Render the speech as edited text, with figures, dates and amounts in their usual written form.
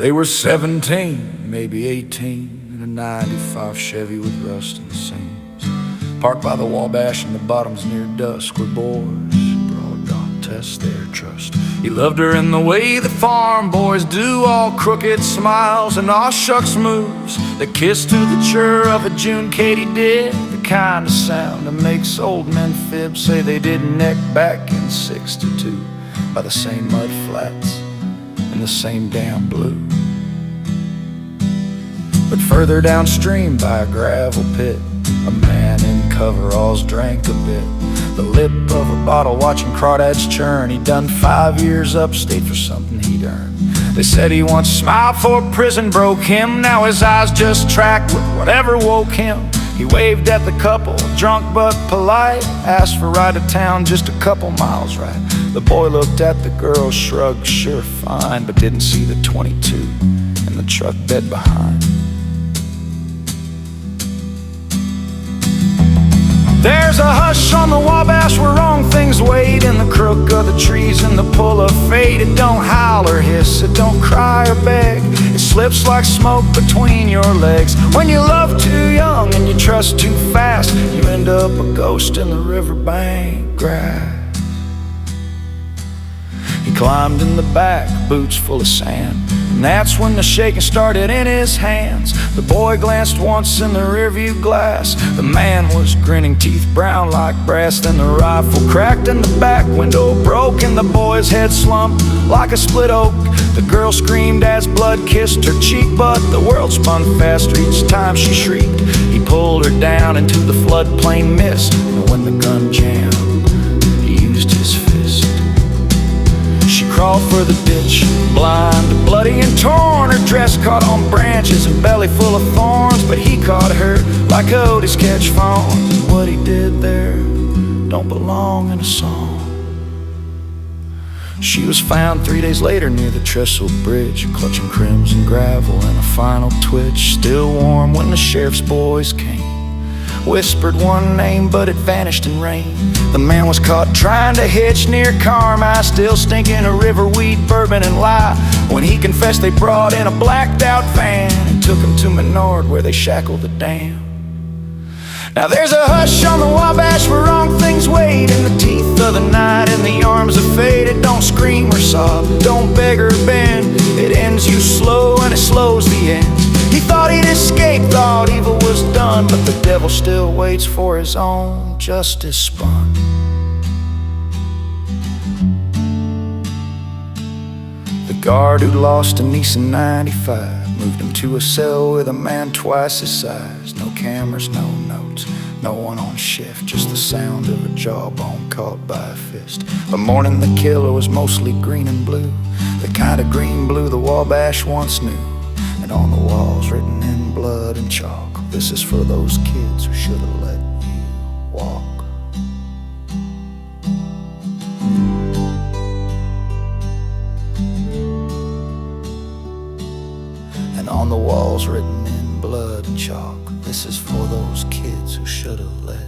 They were 17, maybe 18, in a 95 Chevy with rust in the seams, parked by the Wabash in the bottoms near dusk, where boys brought God test their trust. He loved her in the way that farm boys do, all crooked smiles and aw shucks moves that kiss to the chirr of a June katydid, the kind of sound that makes old men fib, say they did neck back in '62 by the same mud flats in the same damn blue. But further downstream by a gravel pit, a man in coveralls drank a bit, the lip of a bottle watching crawdads churn. He'd done 5 years upstate for something he'd earned. They said he once smiled for prison broke him, now his eyes just tracked with whatever woke him. He waved at the couple, drunk but polite, asked for a ride to town just a couple miles right. The boy looked at the girl, shrugged, sure fine, but didn't see the 22 in the truck bed behind. There's a hush on the Wabash where wrong things wait, in the crook of the trees and the pull of fate. It don't howl or hiss, it don't cry or beg, it slips like smoke between your legs. When you love too young and you trust too fast, you end up a ghost in the riverbank grass. He climbed in the back, boots full of sand, and that's when the shaking started in his hands. The boy glanced once in the rearview glass. The man was grinning, teeth brown like brass. Then the rifle cracked and the back window broke, and the boy's head slumped like a split oak. The girl screamed as blood kissed her cheek, but the world spun faster each time she shrieked. He pulled her down into the floodplain mist, and when the gun jammed, he used his fist. She crawled for the ditch, blind, bloody and torn. Her dress caught on branches and belly full of thorns, but he caught her like Otis catch fawns. What he did there don't belong in a song. She was found 3 days later near the Trestle Bridge, clutching crimson gravel and a final twitch. Still warm when the sheriff's boys came, whispered one name, but it vanished in rain. The man was caught trying to hitch near Carmi, still stinking of riverweed, bourbon, and lye. When he confessed, they brought in a blacked out van and took him to Menard, where they shackled the dam. Now there's a hush on the Wabash where wrong things wait, in the teeth of the night, in the arms of fate. It don't scream or sob, don't beg or bend, it ends you slow and it slows the end. He thought he'd escaped, thought evil was done, but the devil still waits for his own justice spun. The guard who'd lost a niece in '95 moved him to a cell with a man twice his size. No cameras, no notes, no one on shift, just the sound of a jawbone caught by a fist. By morning the killer was mostly green and blue, the kind of green blue the Wabash once knew. And on the walls written in blood and chalk, this is for those kids who should have let you walk. And on the walls written in blood and chalk, this is for those kids who should have let